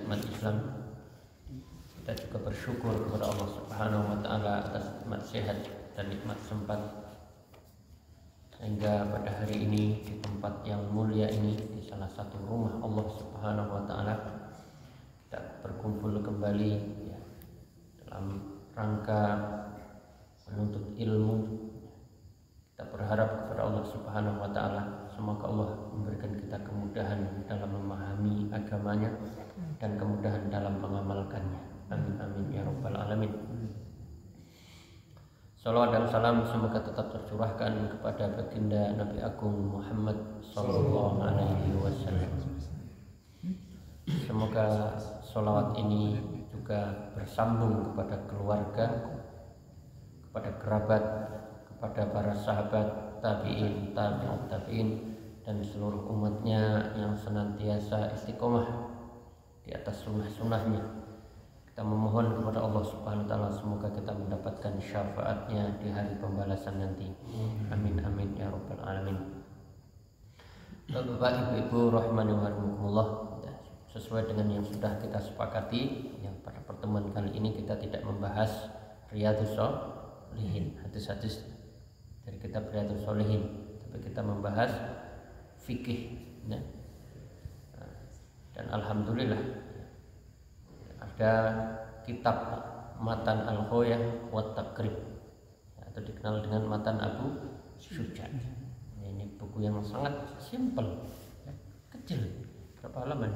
Umat Islam, kita juga bersyukur kepada Allah Subhanahu wa taala atas nikmat sehat dan nikmat sempat sehingga pada hari ini di tempat yang mulia ini, di salah satu rumah Allah Subhanahu wa taala, kita berkumpul kembali ya, dalam rangka menuntut ilmu. Kita berharap kepada Allah Subhanahu wa taala, semoga Allah memberikan kita kemudahan dalam memahami agamanya dan kemudahan dalam mengamalkannya. Amin amin ya rabbal alamin. Salawat dan salam semoga tetap tercurahkan kepada baginda Nabi Agung Muhammad sallallahu alaihi wasallam. Semoga salawat ini juga bersambung kepada keluarga, kepada kerabat, kepada para sahabat tabi'in, tabi'ut tabi'in, dan seluruh umatnya yang senantiasa istiqomah di atas sunnah-sunnahnya. Kita memohon kepada Allah Subhanahu wa taala semoga kita mendapatkan syafaatnya di hari pembalasan nanti. Amin amin ya rabbal alamin. Bapak Ibu rahmani wa rahimakumullah, sesuai dengan yang sudah kita sepakati, yang pada pertemuan kali ini kita tidak membahas Riyadhus Shalihin, hadis-hadis dari kitab Riyadhus Shalihin, tapi kita membahas fikih ya. Dan alhamdulillah ada kitab Matan Al-Ghoyah wa Taqrib, atau dikenal dengan Matan Abu Syuja. Ini buku yang sangat simpel, kecil, berapa halaman?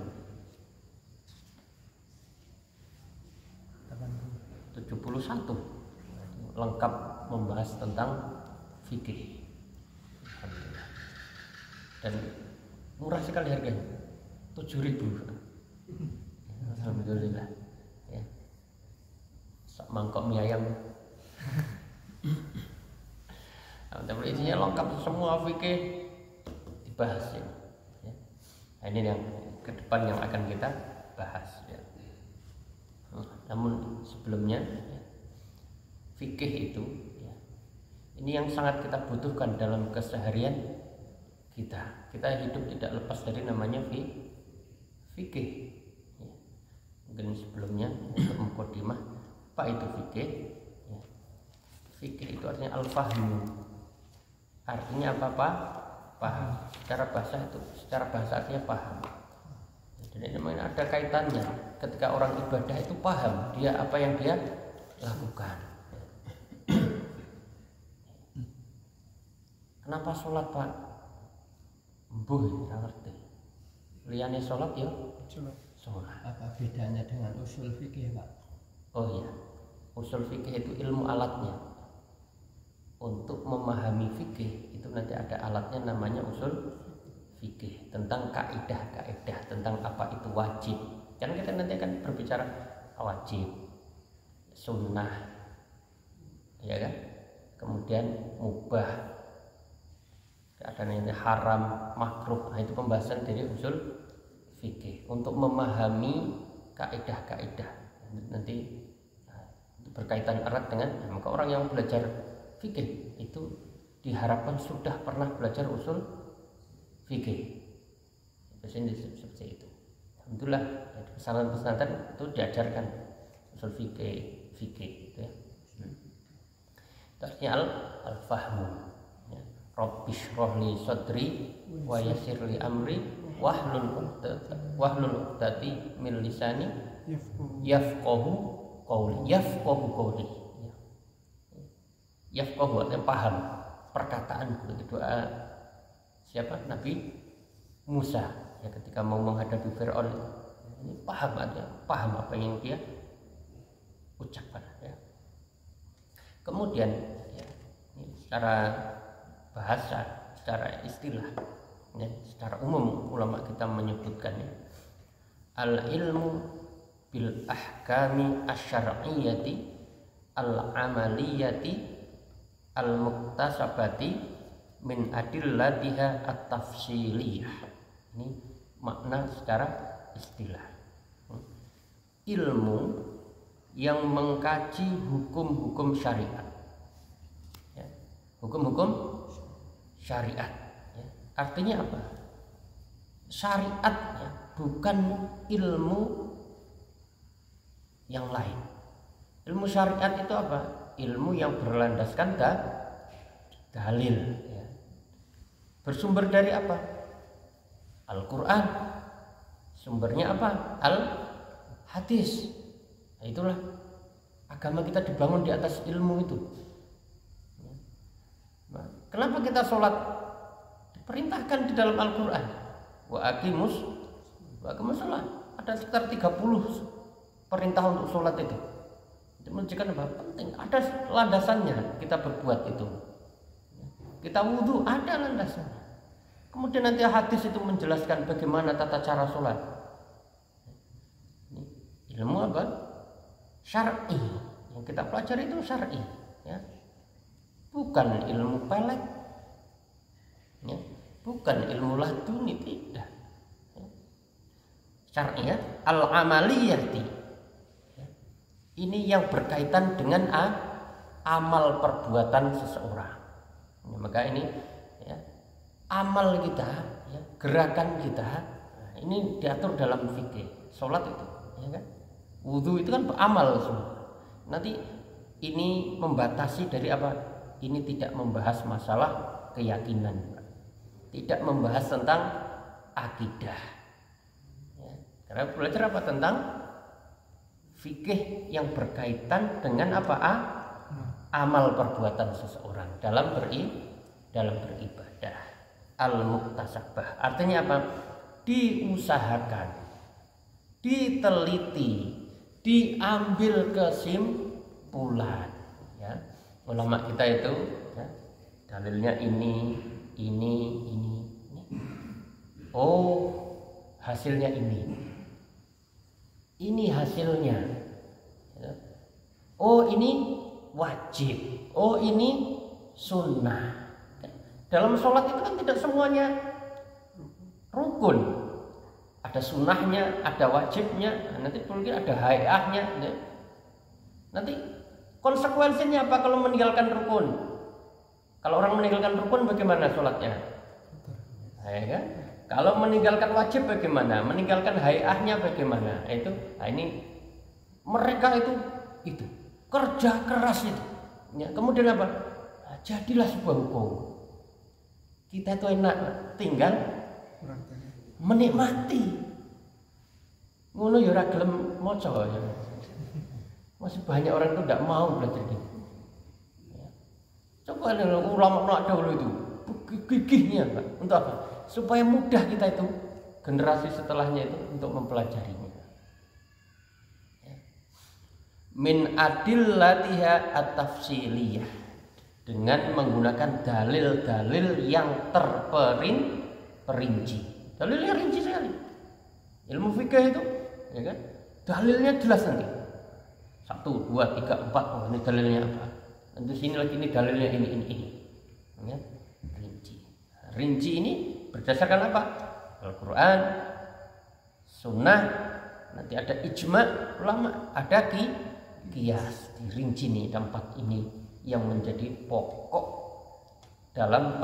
71, lengkap membahas tentang fikih. Dan murah sekali harganya, 7.000. Alhamdulillah ya. Sak mangkok mie ayam. Tapi isinya lengkap semua fikih dibahas ya. Nah, ini yang ke depan yang akan kita bahas ya. Namun sebelumnya ya, fikih itu ya, ini yang sangat kita butuhkan dalam keseharian kita. Kita hidup tidak lepas dari namanya fikih. Ya. Mungkin sebelumnya untuk mukadimah apa itu fikih? Ya. Fikih itu artinya al-fahmu. Artinya apa? Paham. Secara bahasa artinya paham. Dan ini memang ada kaitannya. Ketika orang ibadah itu paham dia apa yang dia lakukan. Kenapa sholat Pak? Mbuh, ora ngerti. Liyane sholat ya sholat. Apa bedanya dengan usul fikih Pak? Oh iya, usul fikih itu ilmu alatnya. Untuk memahami fikih itu nanti ada alatnya namanya usul fikih, tentang kaidah-kaidah, tentang apa itu wajib. Kan kita nanti akan berbicara wajib, sunnah, ya kan? Kemudian mubah, ada yang haram, makruh. Nah, itu pembahasan dari usul fikih untuk memahami kaidah-kaidah. Nanti berkaitan erat dengan maka orang yang belajar fikih itu diharapkan sudah pernah belajar usul fikih. Biasanya seperti itu. Alhamdulillah di pesantren itu diajarkan usul fikih itu ya. Itu artinya al-fahmu. Ya. Rabbi shrah li sadri wa yassir li amri wahlul 'uqdati min lisani yafqahu qawli. Yafqahu artinya paham perkataan. Doa siapa? Nabi Musa ya, ketika mau menghadapi Fir'aun ini paham apa yang dia ucapkan ya. Kemudian ya, ini secara bahasa, secara istilah ya, secara umum ulama kita menyebutkan ya, al ilmu bil ahkami asyar'iyyati al amaliyati al muktasabati min adillatiha at-tafsiliyah. Ini makna secara istilah. Ilmu yang mengkaji hukum-hukum syariat. Ya. Hukum-hukum syariat. Ya. Artinya apa? Syariat ya, bukan ilmu yang lain. Ilmu syariat itu apa? Ilmu yang berlandaskan dalil, ya. Bersumber dari apa? Al-Quran. Sumbernya apa? Al-Hadis. Nah, itulah agama kita dibangun di atas ilmu itu. Nah, kenapa kita sholat? Diperintahkan di dalam Al-Quran. Wa aqimus sholat. Ada sekitar 30 perintah untuk sholat itu. Itu menunjukkan apa? Penting. Ada landasannya kita berbuat itu. Kita wudhu, ada landasannya. Kemudian nanti hadis itu menjelaskan bagaimana tata cara sholat. Ilmu apa? Syar'i. Yang kita pelajari itu syar'i, ya. Bukan ilmu pelek, ya. Bukan ilmu laduni, tidak. Ya. Syar'i, ya. Al-amaliyati. Ya. Ini yang berkaitan dengan amal perbuatan seseorang. Ya, maka ini, ya, amal kita, ya, gerakan kita, nah, ini diatur dalam fikih. Sholat itu, ya kan? Wudhu itu kan amal semua. Nanti ini membatasi dari apa? Ini tidak membahas masalah keyakinan, tidak membahas tentang akidah, ya. Karena belajar apa? Tentang fikih yang berkaitan dengan apa? Amal perbuatan seseorang dalam beribadah. Al-muktasabah artinya apa? Diusahakan, diteliti, diambil kesimpulan, ya. Ulama kita itu, ya, dalilnya ini. Oh, hasilnya ini hasilnya, ya. Oh, ini wajib, oh ini sunnah. Dalam sholat itu kan tidak semuanya rukun, ada sunnahnya, ada wajibnya, nanti mungkin ada hayahnya, ya. Nanti konsekuensinya apa kalau meninggalkan rukun? Kalau orang meninggalkan rukun bagaimana sholatnya? Ya kan? Kalau meninggalkan wajib bagaimana? Meninggalkan hayahnya bagaimana? Ini mereka itu kerja keras itu, ya. Kemudian apa? Nah, jadilah sebuah hukum. Kita itu enak tinggal menikmati. Ngono ya ora gelem maca, ya. Masih banyak orang itu tidak mau belajar gitu. Ya. Coba ulama dahulu itu gigihnya, Pak. Untuk apa? Supaya mudah kita itu generasi setelahnya itu untuk mempelajarinya. Min adillatiha at-tafsiliyah, dengan menggunakan dalil-dalil yang terperinci. Dalilnya rinci sekali. Ilmu fikih itu, ya kan? Dalilnya jelas nanti. 1, 2, 3, 4. Oh, ini dalilnya apa? Nanti sini lagi ini dalilnya ini. Ya? Rinci. Rinci ini berdasarkan apa? Al-Quran, Sunnah, nanti ada ijma ulama, ada qiyas. Dirinci nih tempat ini yang menjadi pokok dalam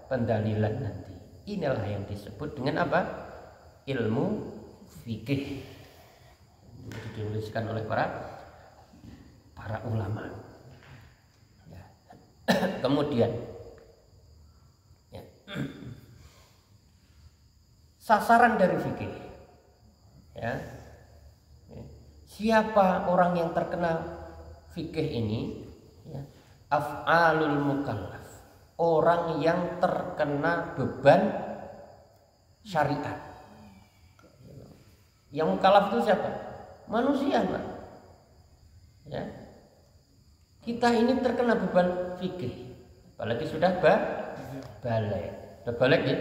pendalilan nanti. Inilah yang disebut dengan apa? Ilmu fikih. Itu dituliskan oleh para ulama. Ya. Kemudian, ya. Sasaran dari fikih, ya. Siapa orang yang terkena fikih ini? Ya. Af'alul mukallaf, orang yang terkena beban syariat. Yang mukallaf itu siapa? Manusia, Pak. Ya. Kita ini terkena beban fikih, apalagi sudah balik. Sudah balik ya?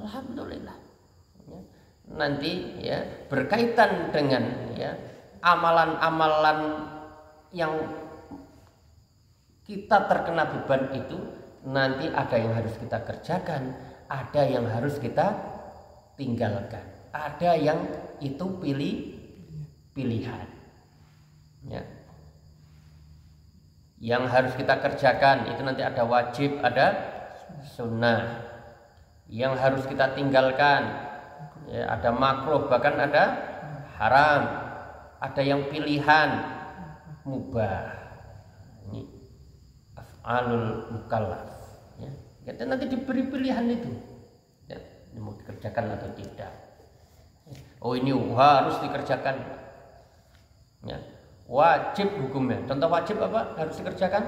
Alhamdulillah. Ya. Nanti ya berkaitan dengan ya amalan-amalan yang kita terkena beban itu, nanti ada yang harus kita kerjakan, ada yang harus kita tinggalkan, ada yang itu pilihan, ya. Yang harus kita kerjakan itu nanti ada wajib, ada sunnah. Yang harus kita tinggalkan ya, ada makruh, bahkan ada haram, ada yang pilihan mubah. Ini af'alul mukallaf, ya. Kita nanti diberi pilihan itu, ya, ini mau dikerjakan atau tidak. Oh, ini harus dikerjakan, ya, wajib hukumnya. Contoh wajib apa harus dikerjakan?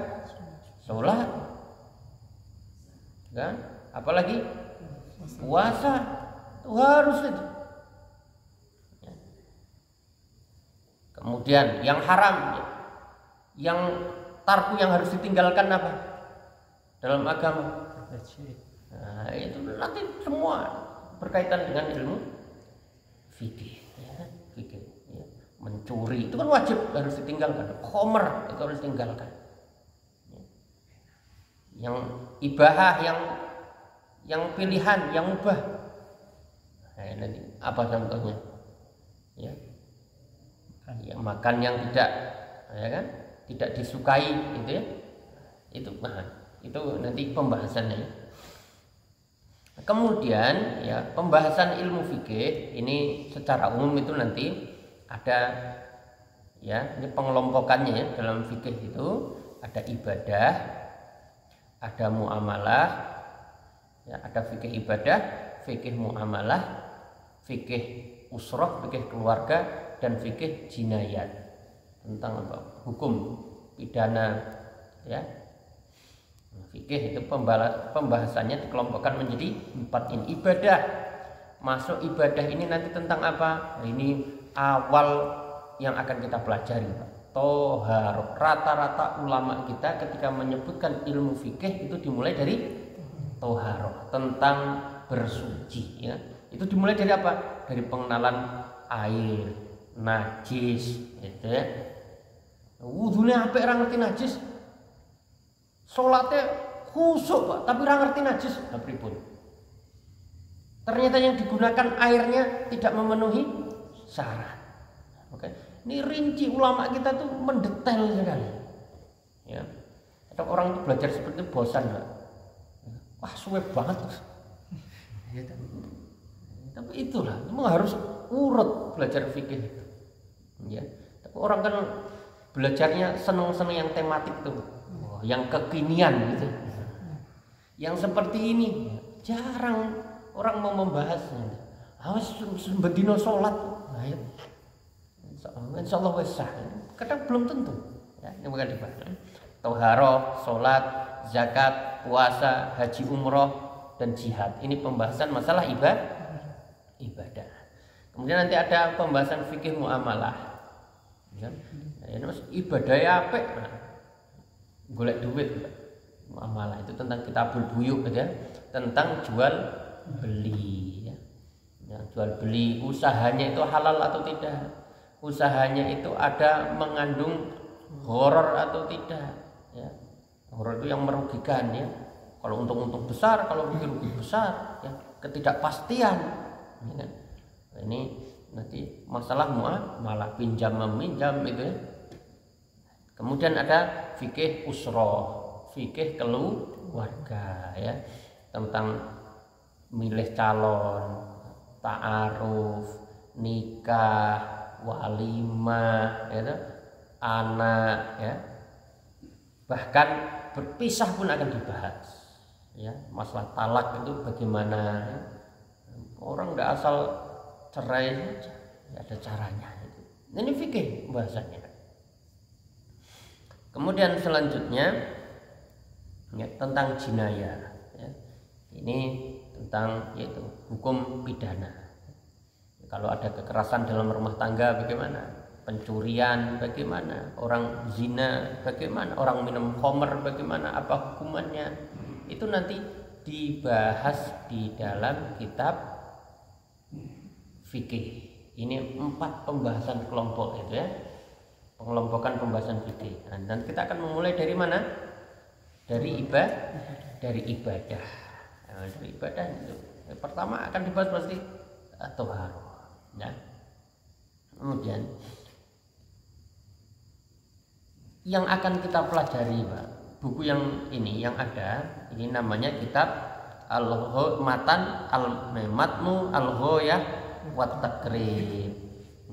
Sholat, kan? Apalagi puasa itu harus itu. Ya. Kemudian yang haram, ya, yang tarku yang harus ditinggalkan apa dalam agama? Nah, itu nanti semua berkaitan dengan ilmu fikih, ya, fikih. Ya. Mencuri itu kan wajib, harus ditinggalkan. Khomer itu harus ditinggalkan. Ya. Yang ibahah, yang pilihan, yang mubah. Nah, nanti apa contohnya? Ya. Ya, makan yang tidak, ya kan? Tidak disukai, itu ya. Itu nanti pembahasannya. Kemudian ya, pembahasan ilmu fikih ini secara umum itu nanti ada, ya, ini pengelompokannya ya, dalam fikih itu ada ibadah, ada muamalah, ya, ada fikih ibadah, fikih muamalah, fikih usrah, fikih keluarga, dan fikih jinayat, tentang apa? Hukum pidana, ya. Fikih itu pembahasannya dikelompokkan menjadi 4 ini. Ibadah, masuk ibadah ini nanti tentang apa? Ini awal yang akan kita pelajari, Toharo. Rata-rata ulama kita ketika menyebutkan ilmu fikih itu dimulai dari toharo, tentang bersuci, ya. Itu dimulai dari apa? Dari pengenalan air, najis, gitu ya. Wudhunya apa orang ngerti najis? Sholatnya khusyuk Pak, tapi orang ngerti najis, pripun? Ternyata yang digunakan airnya tidak memenuhi syarat. Oke, ini rinci ulama kita tuh mendetail sekali. Ya, ada orang tuh belajar seperti itu bosan Pak. Wah, suwe banget. Tapi itulah, memang harus urut belajar fikih. Ya, tapi orang kan belajarnya seneng-seneng yang tematik tuh, yang kekinian gitu. Yang seperti ini jarang orang mau membahasnya. Awas sebedino sholat, ayo. Insya Allah sah. Kadang belum tentu. Ya, ini bukan dibahas. Toharoh, sholat, zakat, puasa, haji, umroh, dan jihad. Ini pembahasan masalah ibadah. Kemudian nanti ada pembahasan fikih muamalah. Ya, ini ibadah ya apa? Golek duit. Muamalah itu tentang kitabul buyuk, ya, tentang jual beli, ya. Yang jual beli, usahanya itu halal atau tidak, usahanya itu ada mengandung horor atau tidak, ya. Horor itu yang merugikan, ya. Kalau untung besar, kalau rugi besar, ya. Ketidakpastian, ya kan? Ini nanti masalah muamalah, pinjam meminjam itu, ya. Kemudian ada fikih usroh, fikih keluarga, ya, tentang milih calon, ta'aruf, nikah, walimah, ya, anak, ya, bahkan berpisah pun akan dibahas, ya. Masalah talak itu bagaimana, ya. Orang tidak asal cerai saja, ya, ada caranya. Ini fikih bahasanya. Kemudian selanjutnya, ya, tentang jinayah, ya. Ini tentang yaitu hukum pidana. Kalau ada kekerasan dalam rumah tangga bagaimana, pencurian bagaimana, orang zina bagaimana, orang minum khamr bagaimana, apa hukumannya, itu nanti dibahas di dalam kitab fikih. Ini 4 pembahasan kelompok itu, ya, pengelompokan pembahasan fikih. Dan kita akan memulai dari mana? Dari ibadah. Nah, dari ibadah itu yang pertama akan dibahas pasti toharo, ya. Kemudian yang akan kita pelajari, Pak, buku yang ini yang ada, ini namanya kitab matan matnu al-ghayah wa takrib.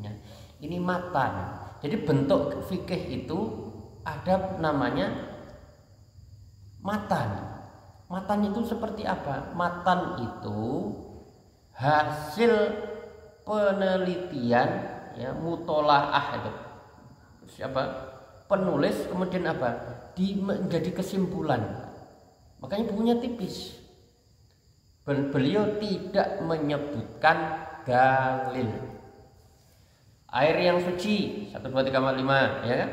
Ya. Ini matan. Jadi bentuk fikih itu ada namanya matan. Matan itu seperti apa? Matan itu hasil penelitian, ya, mutolaah itu. Siapa? Penulis, kemudian apa? Menjadi kesimpulan. Makanya bukunya tipis. Beliau tidak menyebutkan dalil. Air yang suci 1 2 3 4 5, ya kan?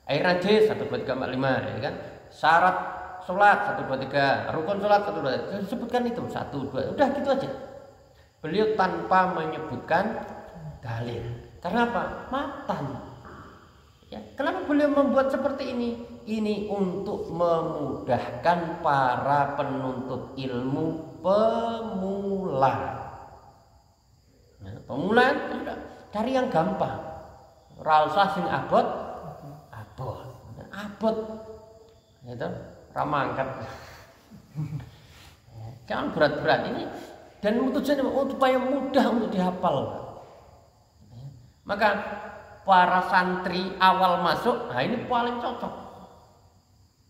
Air najis 1 2 3 4 5, ya kan? Syarat sholat 1 2 3, rukun sholat 1 2 3, sebutkan itu 1 2, udah gitu aja. Beliau tanpa menyebutkan dalil. Karena apa? Matan. Ya, kenapa beliau membuat seperti ini? Ini untuk memudahkan para penuntut ilmu pemula. Ya, pemula sudah cari yang gampang. Ra usah sing abot. Abot. Itu ramangkat. Jangan berat-berat ini, dan tujuannya supaya mudah untuk dihafal. Maka para santri awal masuk, nah ini paling cocok.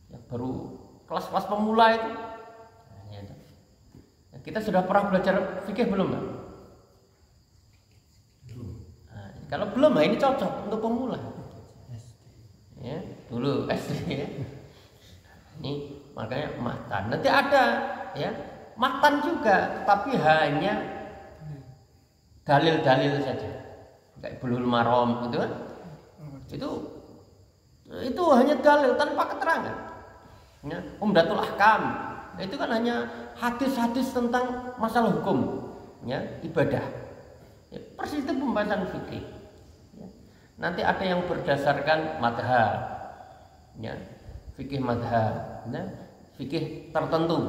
Ya, baru kelas-kelas pemula itu. Kita sudah pernah belajar fikih belum, Pak? Nah, kalau belum, nah ini cocok untuk pemula. Ya, dulu SD ya. Ini makanya matan. Nanti ada ya matan juga, tapi hanya dalil-dalil saja. Kayak Bulughul Maram gitu kan. Itu hanya dalil tanpa keterangan. Ya, Umdatul Ahkam. Itu kan hanya hadis-hadis tentang masalah hukum, ya, ibadah. Ya, persis itu pembahasan fikih. Ya. Nanti ada yang berdasarkan madhab, ya, fikih madhab, ya, fikih tertentu,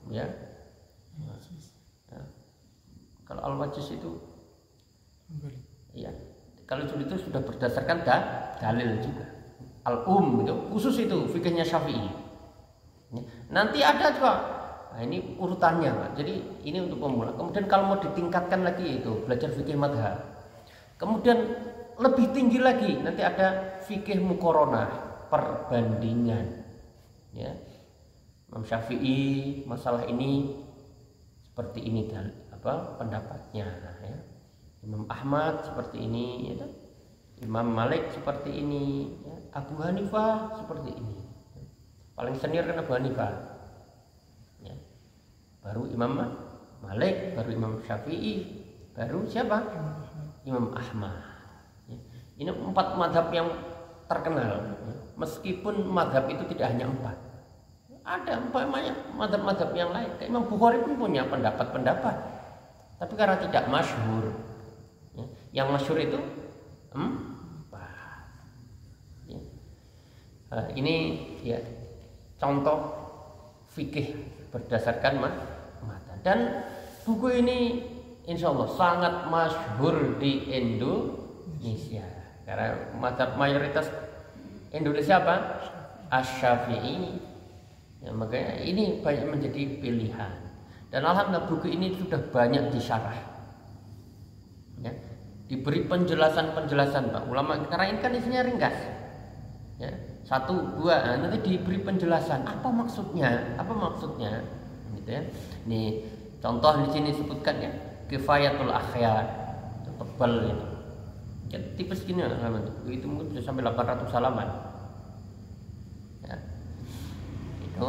ya. Ya. Kalau al-wajis itu, ya, kalau itu sudah berdasarkan dalil juga. Al-um itu khusus itu fikihnya Syafi'i. Ya. Nanti ada juga. Nah, ini urutannya, Pak. Jadi ini untuk pemula. Kemudian kalau mau ditingkatkan lagi itu belajar fikih madhab. Kemudian lebih tinggi lagi nanti ada fikih muqaranah, perbandingan. Ya. Imam Syafi'i masalah ini seperti ini pendapatnya, ya. Imam Ahmad seperti ini, ya. Imam Malik seperti ini, ya. Abu Hanifah seperti ini. Paling senior kan Abu Hanifah, ya. Baru Imam Malik, baru Imam Syafi'i, baru siapa? Imam Ahmad. Ya. Ini 4 mazhab yang terkenal, ya. Meskipun mazhab itu tidak hanya 4, ada banyak mazhab-mazhab yang lain. Kayak Imam Bukhari pun punya pendapat-pendapat, tapi karena tidak masyhur, ya. Yang masyhur itu 4. Ya. Nah, ini ya contoh fikih berdasarkan matan. Dan buku ini insya Allah sangat masyhur di Indonesia, karena mazhab mayoritas Indonesia apa? Asy-Syafi'i. Ya, makanya ini banyak menjadi pilihan. Dan alhamdulillah buku ini sudah banyak disyarah, ya, diberi penjelasan-penjelasan, Pak ulama, karena ini kan isinya ringkas, ya, 1, 2, nanti diberi penjelasan apa maksudnya, gitu ya. Nih contoh di sini sebutkan ya, Kifayatul Akhyar, itu tebal itu, ya, tipis gini halaman itu mungkin bisa sampai 800 halaman. Ya. Itu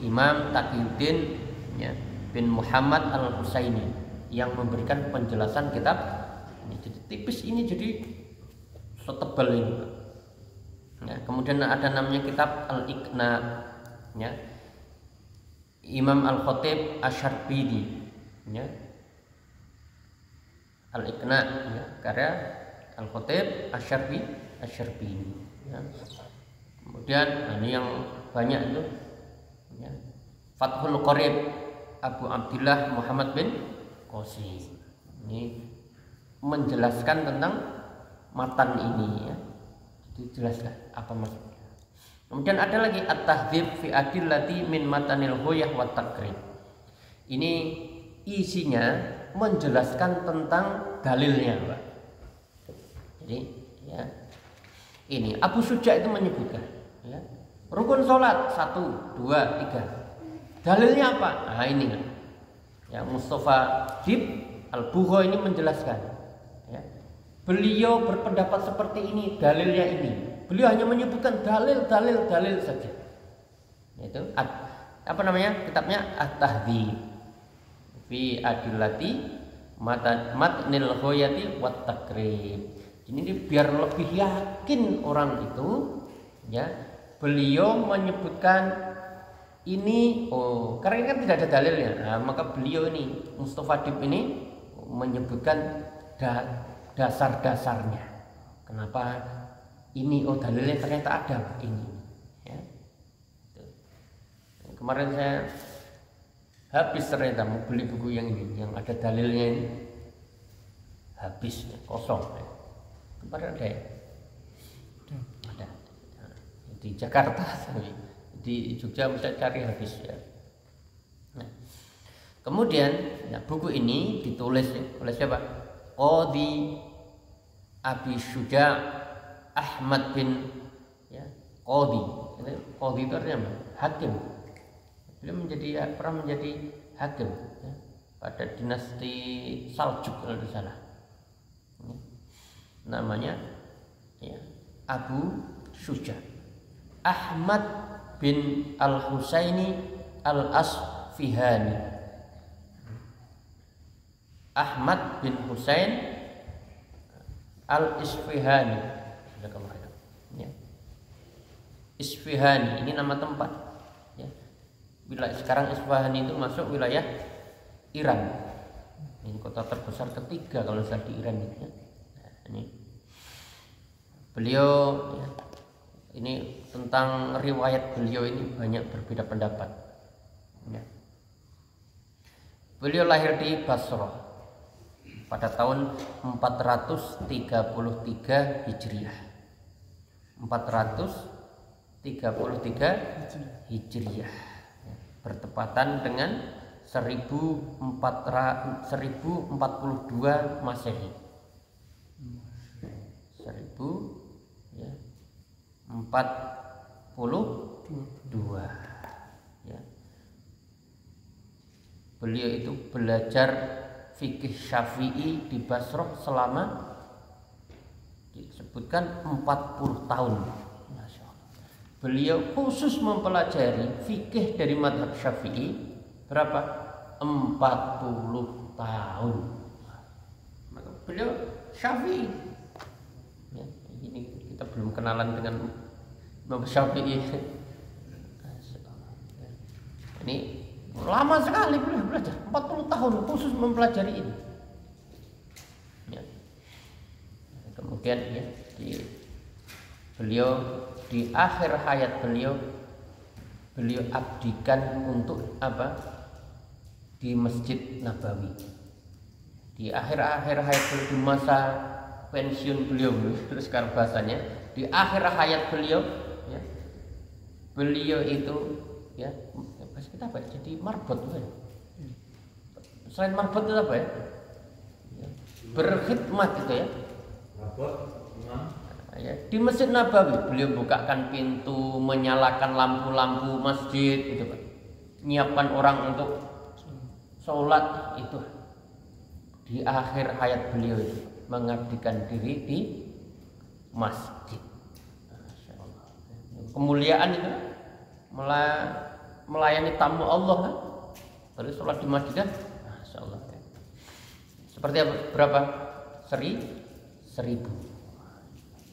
Imam Taqiyuddin, ya, bin Muhammad Al-Husaini yang memberikan penjelasan kitab ini. Jadi tipis ini, jadi setebal ini. Ya, kemudian ada namanya kitab Al-Iqna, ya, Imam Al-Khatib Asy-Syarbini, ya. Al-Iqna, ya, karya Al-Khatib Asy-Syarbini, ya. Kemudian ini yang banyak itu, ya, Fathul Qorib Abu Abdillah Muhammad bin Qasim. Ini menjelaskan tentang matan ini, ya. Dijelaskan apa maksudnya. Kemudian ada lagi At-Tahdzib fi Adillati min Matanil Ghayah wa Takrib. Ini isinya menjelaskan tentang dalilnya, Pak. Jadi ya, ini Abu Syuja itu menyebutkan ya, rukun sholat 1, 2, 3. Dalilnya apa? Nah ini ya, Mustafa Dib Al-Bugha ini menjelaskan ya. Beliau berpendapat seperti ini, dalilnya ini. Beliau hanya menyebutkan dalil saja. Itu apa namanya? Kitabnya At-Tahdhib fi Adillati Matnil Ghayati wat Takrib. Ini biar lebih yakin orang itu ya, beliau menyebutkan ini, karena kan tidak ada dalilnya. Nah, maka beliau ini Mustafa Dib ini menyebutkan dasar-dasarnya. Kenapa ini? Dalilnya ternyata ada ini. Ya. Kemarin saya habis ternyata mau beli buku yang ini, yang ada dalilnya ini, habis kosong. Kemarin ada ya? Ada di Jakarta, di Jogja bisa cari habis ya. Nah, kemudian ya, buku ini ditulis oleh siapa? Qadhi Abi Syuja Ahmad bin ya, Qadhi. Qadhi itu artinya apa? Hakim. Beliau pernah menjadi hakim ya, pada dinasti Saljuk kalau tidak salah. Ya. Namanya ya, Abu Syuja Ahmad bin Al-Husaini Al-Asfihani. Ahmad bin Husain Al-Isfihani. Ya. Isfihani ini nama tempat. Ya. Wilayah sekarang Isfahani itu masuk wilayah Iran. Ini kota terbesar ketiga kalau saya di Iran gitu ya. Nah, ini beliau ya, ini tentang riwayat beliau ini banyak berbeda pendapat. Ya. Beliau lahir di Basrah pada tahun 433 Hijriah. 433 Hijriah. Bertepatan dengan 1042 Masehi. 1042 ya. Beliau itu belajar fikih Syafi'i di Basrah selama disebutkan 40 tahun. Masya Allah. Beliau khusus mempelajari fikih dari mazhab Syafi'i berapa? 40 tahun. Maka beliau Syafi'i. Ya, ini kita belum kenalan dengan Imam Syafi'i. Ini lama sekali beliau belajar, 40 tahun khusus mempelajari ini. Ya. Kemudian ya, beliau di akhir hayat beliau abdikan untuk apa? Di Masjid Nabawi. Di akhir hayat beliau, di masa pensiun beliau, sekarang bahasanya, di akhir hayat beliau ya, beliau itu ya, kita apa? Jadi marbot kan? Selain marbot itu apa ya? Berkhidmat itu ya. Marbot, ya, di Masjid Nabawi beliau bukakan pintu, menyalakan lampu-lampu masjid itu Pak. Menyiapkan orang untuk sholat itu. Di akhir hayat beliau itu mengabdikan diri di masjid. Kemuliaan itu melayani tamu Allah kan? Tadi sholat di Madinah, Masya Allah. Seperti apa? Berapa? 1000.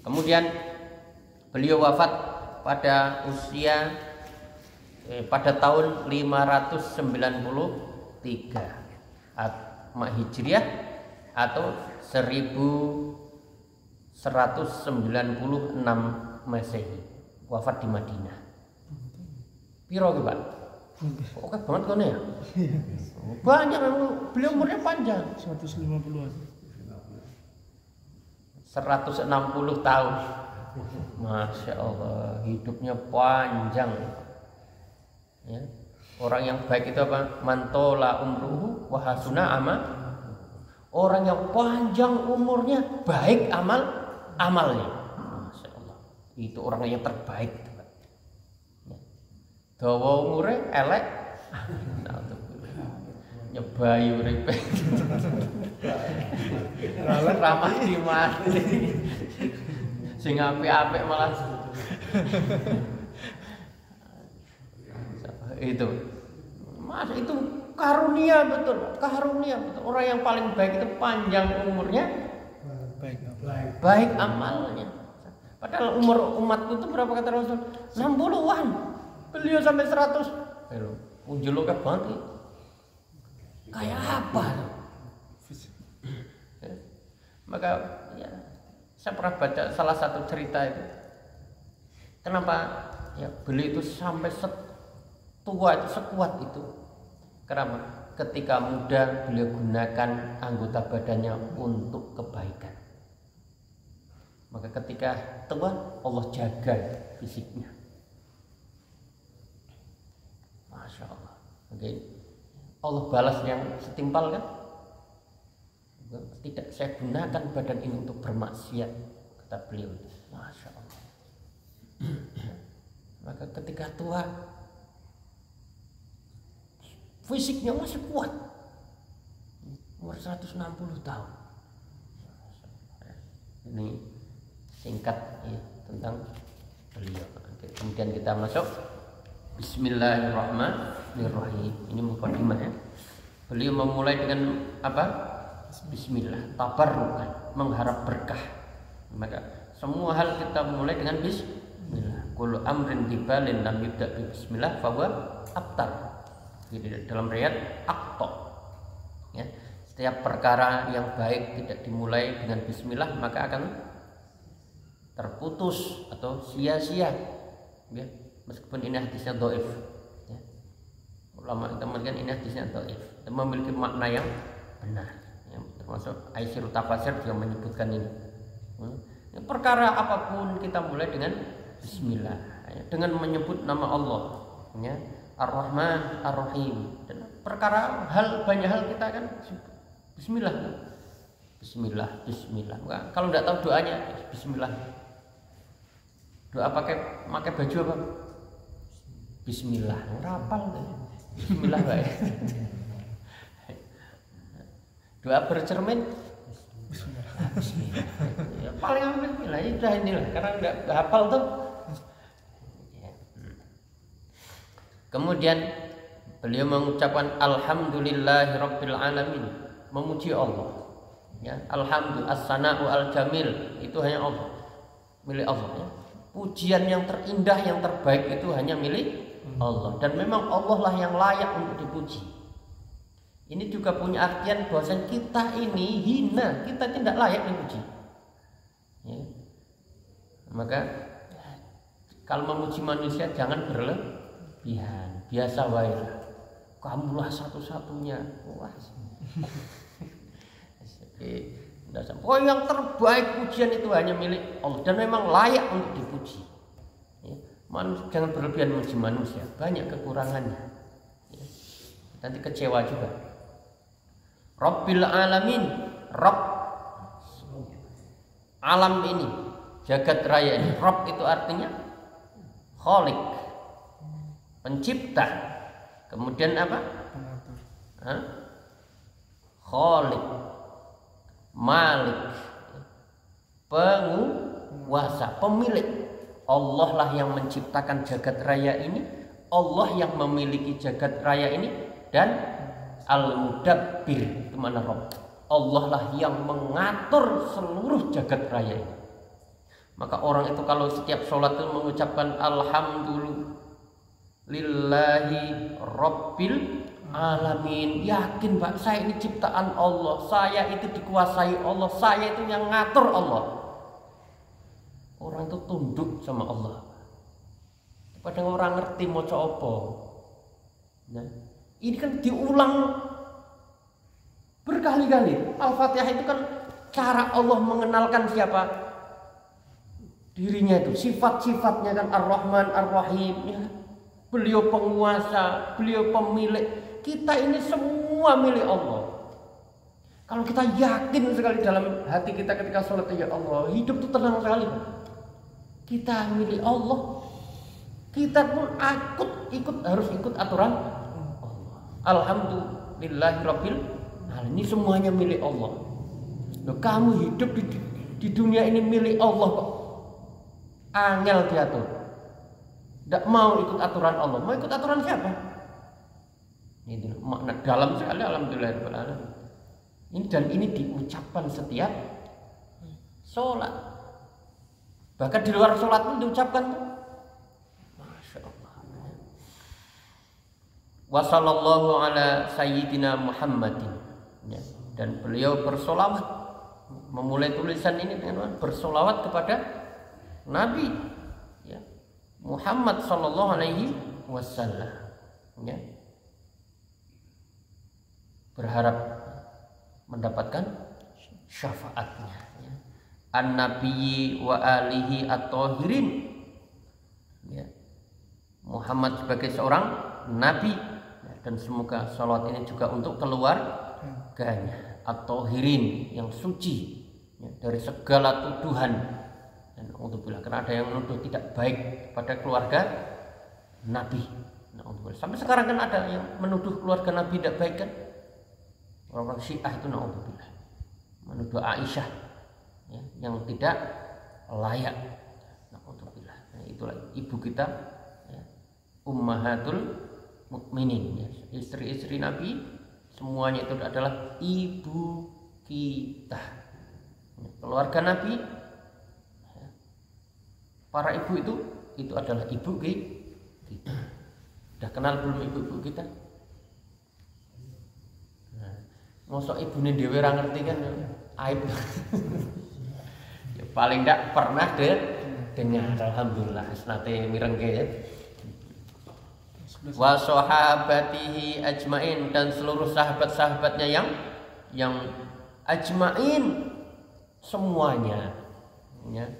Kemudian beliau wafat pada usia pada tahun 593 Hijriah atau 1196 Masehi. Wafat di Madinah. Piro ke Pak? Oke banget kan ya? Banyak memang, beliau umurnya panjang. 150-an. 160 tahun. Masya Allah, hidupnya panjang. Ya. Orang yang baik itu apa? Mantola umruhu wa hasuna orang yang panjang umurnya, baik amalnya. Masya Allah. Itu orang yang terbaik. Dawa umure elek. Nyebai uripe. Ramah di mati. Sing apik-apik malah itu. Mas itu karunia betul. Orang yang paling baik itu panjang umurnya, baik amalnya. Padahal umur umatku itu berapa kata Rasul? 60-an. Beliau sampai 100. Unjul ke banget. Kayak apa? Maka ya, saya pernah baca salah satu cerita itu. Kenapa ya beliau itu sampai sekuat itu? Kenapa? Ketika muda beliau gunakan anggota badannya untuk kebaikan. Maka ketika tua Allah jaga fisiknya. Masya Allah. Oke. Allah balas yang setimpal kan? Tidak saya gunakan badan ini untuk bermaksiat, kata beliau. Masya Allah. Maka ketika tua fisiknya masih kuat, umur 160 tahun. Ini singkat ya, tentang beliau. Kemudian kita masuk Bismillahirrahmanirrahim. Ini mukadimah ya. Beliau memulai dengan apa? Bismillah, tabarrukan, mengharap berkah. Maka semua hal kita mulai dengan Bismillah. Kullu amrin dibalin lam yubda bi Bismillah fahuwa abtar. Dalam riwayat akto. Ya, setiap perkara yang baik tidak dimulai dengan Bismillah maka akan terputus atau sia-sia. Ya, meskipun ini hadisnya dhaif. Ya. Ulama kita mengatakan ini hadisnya dhaif, memiliki makna yang benar. Ya, termasuk Aisyur Tafasir juga menyebutkan ini. Ya, perkara apapun kita mulai dengan Bismillah, ya, dengan menyebut nama Allah. Ya. Ar-Rahman, Ar-Rahim. Dan perkara banyak hal kita kan Bismillah. Bismillah. Nah, kalau tidak tahu doanya Bismillah. Doa pakai baju apa? Bismillah. Rapal deh. Bismillah baik. Doa bercermin. Bismillah. Ya, paling ambil Bismillah ya sudah inilah karena enggak hafal tuh. Kemudian beliau mengucapkan alhamdulillahirabbil alamin, memuji Allah. Ya, alhamdulillah as-sana'u al-jamil itu hanya Allah. Milik Allah ya. Pujian yang terindah yang terbaik itu hanya milik Allah dan memang Allah lah yang layak untuk dipuji. Ini juga punya artian bahwa kita ini hina, kita tidak layak dipuji. Ya. Maka kalau memuji manusia jangan berlebihan. Biasa wae lah. Kamulah satu-satunya. Wah. Oh, yang terbaik pujian itu hanya milik Allah dan memang layak untuk dipuji. Ya. Jangan berlebihan memuji manusia, banyak kekurangannya. Ya. Nanti kecewa juga. Rabbil alamin, Rabb alam ini, jagat raya ini. Rabb itu artinya Khalik, pencipta. Kemudian apa? Khalik, Malik, penguasa, pemilik. Allah lah yang menciptakan jagat raya ini, Allah yang memiliki jagat raya ini, dan Al-Mudabbir itu mana Rabb. Allah lah yang mengatur seluruh jagat raya ini. Maka orang itu kalau setiap sholat itu mengucapkan alhamdulillahi rabbil alamin, yakin Pak, saya ini ciptaan Allah, saya itu dikuasai Allah, saya itu yang ngatur Allah. Orang itu tunduk sama Allah. Padahal orang ngerti mau apa. Nah, ini kan diulang berkali-kali. Al-Fatihah itu kan cara Allah mengenalkan siapa dirinya itu, sifat-sifatnya kan Ar-Rahman, Ar-Rahim. Ya. beliau penguasa, beliau pemilik. Kita ini semua milik Allah. Kalau kita yakin sekali dalam hati kita ketika sholat, ya Allah, hidup itu tenang sekali. Kita milik Allah. Kita pun harus ikut aturan Allah. Alhamdulillahirabbil alamin. Ini semuanya milik Allah. Loh, kamu hidup di dunia ini milik Allah kok. Angel diatur. Tidak mau ikut aturan Allah. Mau ikut aturan siapa? Ini makna dalam sekali, alhamdulillahirabbil alamin. Ini diucapkan setiap sholat. Bahkan di luar sholat pun diucapkan. Masya Allah. Wa sallallahu ala sayyidina Muhammadin. Ya. Dan beliau bersolawat. Memulai tulisan ini dengan bersolawat kepada Nabi ya, Muhammad sallallahu alaihi wasallam. Ya. Berharap mendapatkan syafaatnya ya. An-nabiyyi wa alihi at-tahirin ya. Muhammad sebagai seorang nabi ya, dan semoga salawat ini juga untuk keluarganya at-tahirin yang suci ya, dari segala tuduhan. Dan untuk bilang karena ada yang menuduh tidak baik pada keluarga nabi. Sampai sekarang kan ada yang menuduh keluarga nabi tidak baik kan. Orang-orang Syiah itu naudzubillah menuduh Aisyah ya, yang tidak layak. Naudzubillah. Nah, itulah ibu kita ya, ummahatul mukminin ya. Istri-istri Nabi semuanya itu adalah ibu kita. Keluarga Nabi ya, para ibu itu adalah ibu kita. Udah kenal belum ibu-ibu kita? Mosok ibune dhewe ora ngerti kan aib. Ya paling ndak pernah dengar alhamdulillah nate mirengke ya. Wa sahabatihi ajmain dan seluruh sahabat-sahabatnya yang ajmain semuanya ya.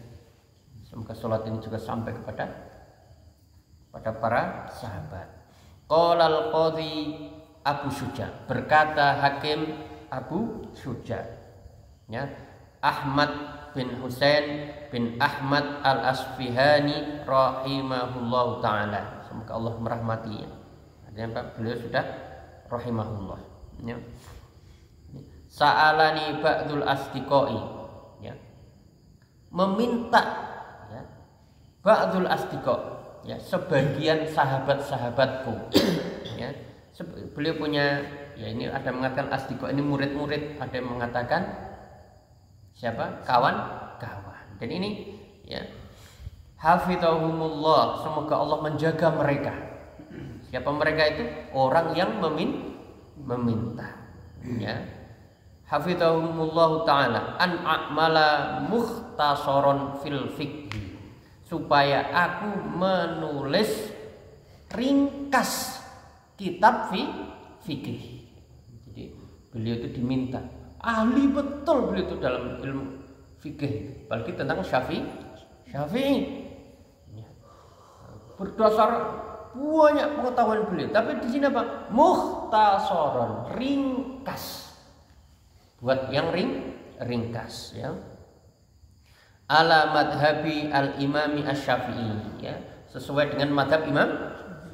Semoga salat ini juga sampai kepada para sahabat. Qala al-qadhi Abu Syuja, berkata Hakim Abu Syuja ya, Ahmad bin Husain bin Ahmad al-Asfihani rahimahullahu ta'ala, semoga Allah merahmatinya. Artinya beliau sudah rahimahullah ya. Sa'alani ba'dul asdiqai ya, meminta ya, ba'dul asdiqa ya, sebagian sahabat-sahabatku ya. Beliau punya ya, ini ada mengatakan asdiqo ini murid-murid, ada yang mengatakan siapa? Kawan-kawan. Dan ini ya, hafizahumullah, semoga Allah menjaga mereka. Siapa mereka itu? Orang yang meminta ya. Hafizahumullah ta'ala an a'mala mukhtasaron fil fiqh, supaya aku menulis ringkas kitab fikih. Jadi beliau itu diminta, ahli betul beliau itu dalam ilmu fikih, apalagi tentang Syafi'i. Berdasar banyak pengetahuan beliau, tapi di sini apa? Mukhtasaron, ringkas. Buat yang ringkas ya. Ala madhabi al-imami asy-Syafi'i ya, sesuai dengan madhab Imam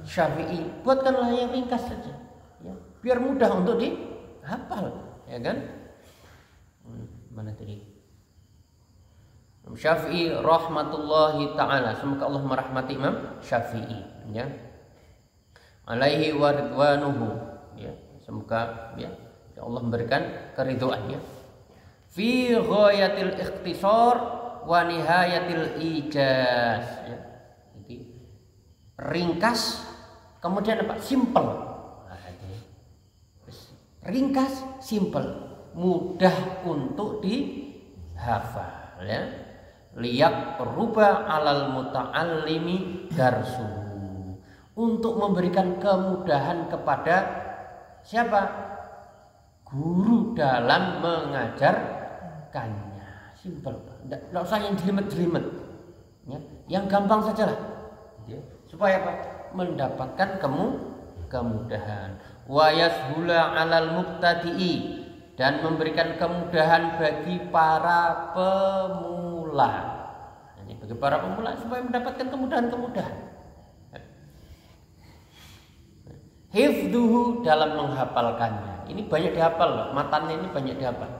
Syafi'i. Buatkanlah yang ringkas saja ya, biar mudah untuk dihafal ya kan. Mana tadi? Imam Syafi'i rahmatullahi ta'ala, semoga Allah merahmati Imam Syafi'i ya, alaihi wa ridwanuhu ya, semoga ya Allah memberikan keridhoannya. Fi ghayatil ikhtisar wa nihayatil ijaz ya. Jadi ringkas kemudian apa? Simple. Ringkas, simple, mudah untuk dihafal ya. Liyak ruba alal muta'allimi darsu, untuk memberikan kemudahan kepada siapa? Guru dalam mengajarkannya. Simple, tidak usah yang jelimet-jelimet ya. Yang gampang sajalah ya. Supaya apa? mendapatkan kemudahan. Wa yashula 'alal mubtadi'i, dan memberikan kemudahan bagi para pemula. Ini bagi para pemula supaya mendapatkan kemudahan-kemudahan. Hifdhuhu, dalam menghafalkannya. Ini banyak dihafal loh, matannya ini banyak dihafal.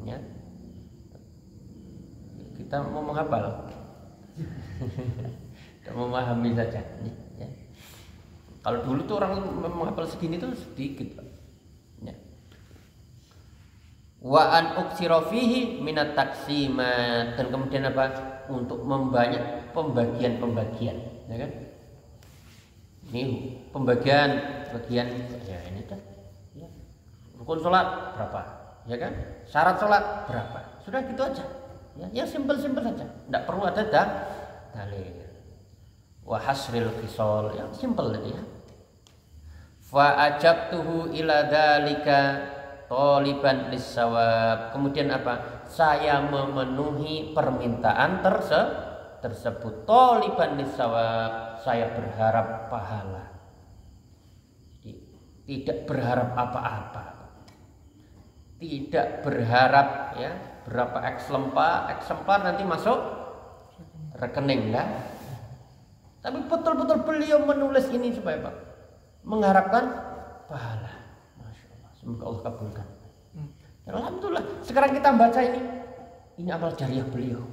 Ya. Kita mau menghafal. Kita memahami saja. Ya. Kalau dulu tuh orang menghafal segini tuh sedikit, Pak. Ya. Wa an uksira fihi minat taksimat, dan kemudian apa? Untuk membanyak pembagian-pembagian, ya kan? Ini bagian ya ini kan. Ya. Rukun sholat berapa? Ya kan? Syarat sholat berapa? Sudah gitu aja. Ya simpel-simpel saja. Tidak perlu ada dalil. Wa hasril khisal, yang simpel itu ya. Fa ajabtuhu ila dzalika taliban lis-shawab. Kemudian apa? Saya memenuhi permintaan tersebut. Taliban lis-shawab, saya berharap pahala. Jadi, tidak berharap apa-apa. Tidak berharap ya berapa eksemplar nanti masuk rekening kan? Tapi betul-betul beliau menulis ini supaya Pak mengharapkan pahala. Masya Allah, semoga Allah kabulkan. Alhamdulillah, sekarang kita baca ini amal jariah beliau.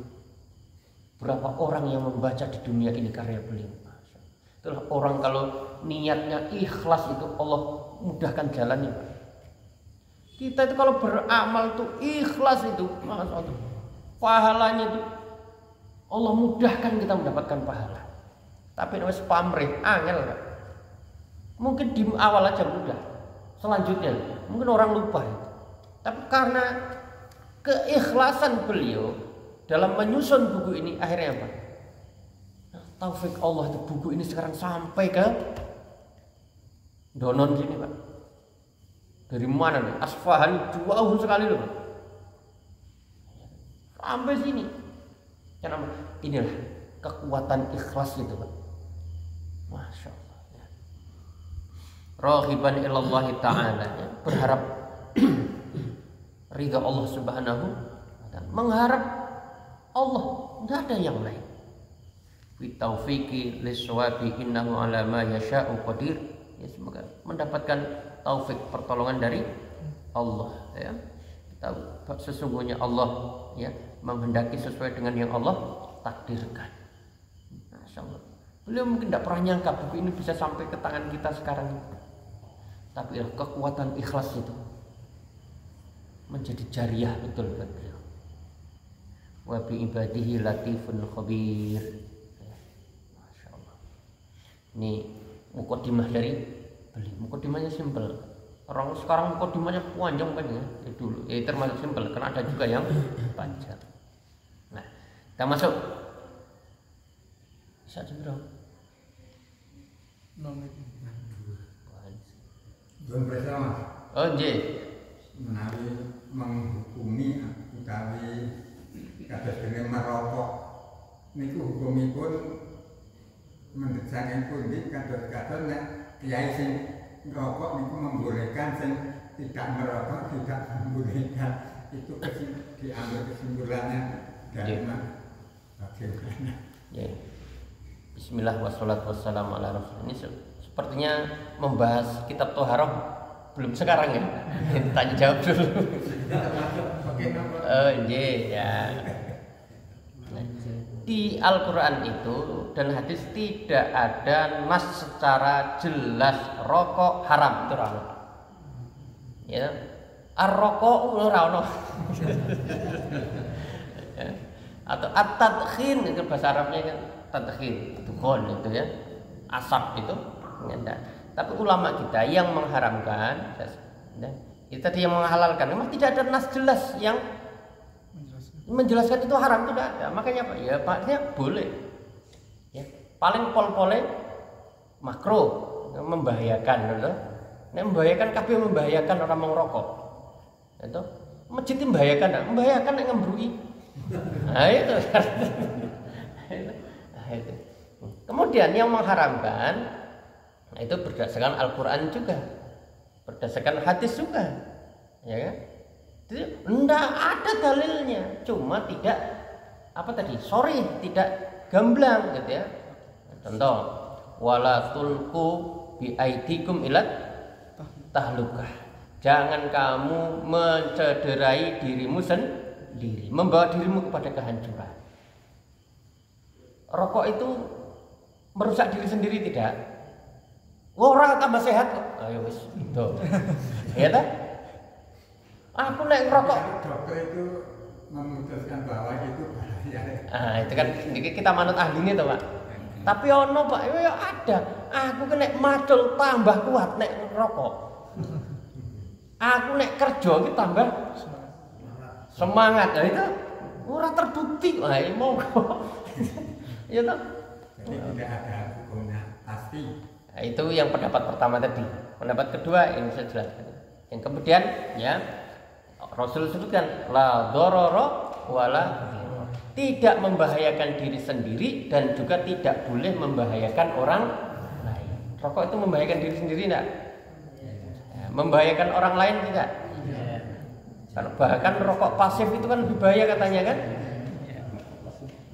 Berapa orang yang membaca di dunia ini karya beliau. Itulah orang kalau niatnya ikhlas itu Allah mudahkan jalannya. Kita itu kalau beramal tuh ikhlas itu, Masya Allah, pahalanya itu Allah mudahkan kita mendapatkan pahala. Tapi namanya pamrih, angel kan? Mungkin di awal aja mudah, selanjutnya mungkin orang lupa itu. Tapi karena keikhlasan beliau dalam menyusun buku ini, akhirnya apa? Taufik Allah itu buku ini sekarang sampai ke Donon sini Pak. Dari mana nih? Asfahan jauh sekali loh Pak. Sampai sini. Karena inilah kekuatan ikhlas itu Pak. Masya Allah ya. Rahiban ilallah ta'ala ya. Berharap ridha Allah subhanahu wa ta'ala. Mengharap Allah, tidak ada yang lain. Fi taufiqi liswabi innahu ala ma yasha'u qadir. Ya, semoga mendapatkan taufik pertolongan dari Allah ya. Tahu sesungguhnya Allah ya menghendaki sesuai dengan yang Allah takdirkan. Masyaallah. Beliau mungkin tidak pernah nyangka buku ini bisa sampai ke tangan kita sekarang. Tapi kekuatan ikhlas itu menjadi jariah betul buat beliau. Wa bi ibadihi latifun khabir. Masya Allah. Ini mukadimah dari beliau. Mukadimahnya simpel. Orang sekarang mukadimahnya panjang kan ya. Dulu ya termasuk simpel karena ada juga yang panjang. Nah, kita masuk. Bisa jam Belum bersama. Oh, nggih. Menawi menghukumi utawi kados dene merokok niku hukumipun menurut saking pundi kados-kados nek kiai sing merokok niku membolehkan sing tidak merokok tidak membolehkan. Itu diambil kesimpulannya dari mana? Bagaimana? Ya. Bismillah wassalatu wassalamu ala rasul. Ini sepertinya membahas kitab Thaharah belum sekarang ya. Tanya jawab dulu. Oh iya ya. Di Al-Quran itu dan hadis tidak ada nas secara jelas rokok haram, itu rano. Ya, ar-rokok ora ono. Atau at-tadkhin itu bahasa Arabnya kan tadkhin, dukun itu ya. Asap itu enggak. Tapi ulama kita yang mengharamkan itu tadi yang menghalalkan, memang tidak ada nas jelas yang menjelaskan itu haram, itu tidak ada. Makanya apa? Ya paknya boleh. Ya, paling pol-pole makro membahayakan, gitu. Nek membahayakan kabeh membahayakan orang mau rokok. Itu masjid membahayakan nek ngembrui. Nah itu. Nah, itu. Kemudian yang mengharamkan itu berdasarkan Al-Quran juga, berdasarkan hadis juga, ya kan? Jadi tidak ada dalilnya, cuma tidak tidak gamblang gitu ya. Contoh, wala tulqu bi aidikum ilat tahlukah. Jangan kamu mencederai dirimu sendiri, membawa dirimu kepada kehancuran. Rokok itu merusak diri sendiri tidak? Orang tambah sehat kok. Ayo wis itu. Ya ta? Aku nek ngerokok. Dokter itu memutuskan bahwa itu bahaya. Itu kan kita manut ahlinya toh, Pak. Tapi ono Pak, ya ada. Aku nek macul tambah kuat nek ngerokok. Aku nek kerja iki tambah semangat. Nah itu ora terbukti. Wah, monggo. Ya toh? Jadi tidak ada hukumnya pasti. Nah, itu yang pendapat pertama tadi. Pendapat kedua ini saya jelaskan. Yang kemudian ya Rasul sebutkan la dororo wala diror. Tidak membahayakan diri sendiri dan juga tidak boleh membahayakan orang lain. Rokok itu membahayakan diri sendiri enggak? Ya, membahayakan orang lain tidak? Bahkan rokok pasif itu kan lebih bahaya katanya kan?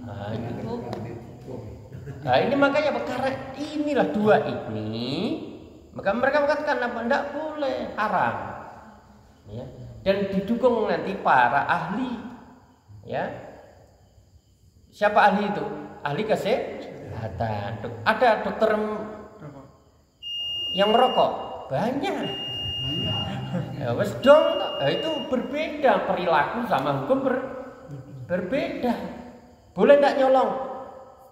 Nah, itu. Nah, ini makanya karena inilah dua ini, maka mereka mengatakan apa? Tidak boleh, haram. Ya. Dan didukung nanti para ahli. Ya. Siapa ahli itu? Ahli kesehatan. Ada dokter yang merokok? Banyak. Ya, wes dong. Itu berbeda perilaku sama hukum berbeda. Boleh tidak nyolong?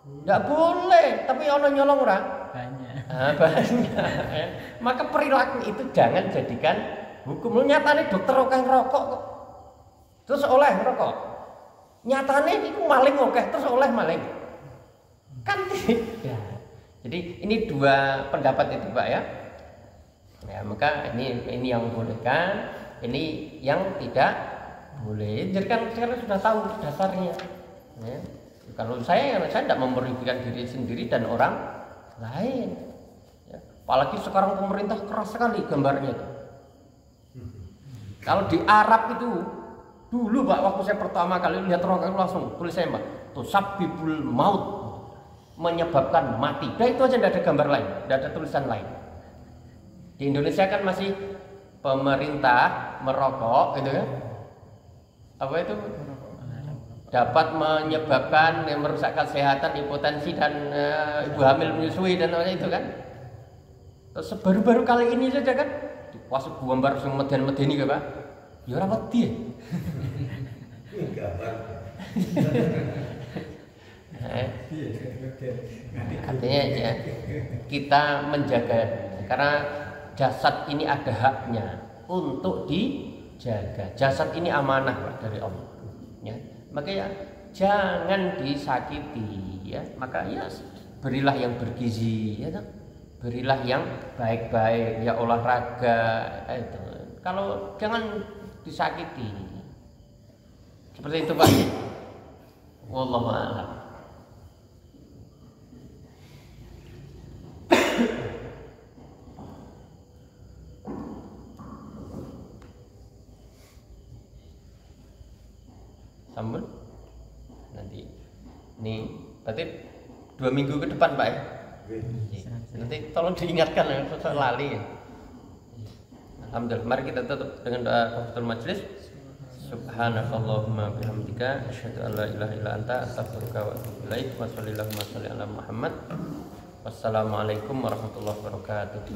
Tidak boleh, tapi ono nyolong orang banyak. Banyak. Maka perilaku itu jangan jadikan hukum. Nyatane dokter orang ngerokok kok, terus oleh ngerokok. Nyatane itu maling oke, terus oleh maling. Kan tidak. Jadi ini dua pendapat itu Pak ya. Ya maka ini yang bolehkan, ini yang tidak boleh. Jadi kan sekarang sudah tahu dasarnya. Ya. Kalau saya tidak memerugikan diri sendiri dan orang lain. Ya. Apalagi sekarang pemerintah keras sekali gambarnya itu. Kalau di Arab itu dulu Pak, waktu saya pertama kali lihat rokok itu langsung tulis saya Pak, tusabbibul maut, menyebabkan mati. Nah itu aja tidak ada gambar lain, tidak ada tulisan lain. Di Indonesia kan masih pemerintah merokok gitu kan? Apa itu? Dapat menyebabkan merusak kesehatan, impotensi dan ibu hamil menyusui dan lain itu kan. Terus baru-baru kali ini saja kan pas gambar sing meden-medeni Pak. Ya ora wedi. Gambar. Artinya ya kita menjaga karena jasad ini ada haknya untuk dijaga. Jasad ini amanah Pak dari Allah. Ya. Maka ya jangan disakiti ya. Maka ya berilah yang bergizi ya, berilah yang baik-baik ya, olahraga itu. Kalau jangan disakiti. Seperti itu Pak. Wallahu a'lam. Sambung nanti ini berarti 2 minggu ke depan Pak ya. Nanti tolong diingatkan ya, saya lali ya. Alhamdulillah, mari kita tutup dengan doa kafaratul majlis. Subhanakallahumma bihamdika asyhadu an la ilaha illa anta astaghfiruka wa atubu ilaik. Wa sallallahu wa salli ala Muhammad. Wassalamualaikum warahmatullahi wabarakatuh.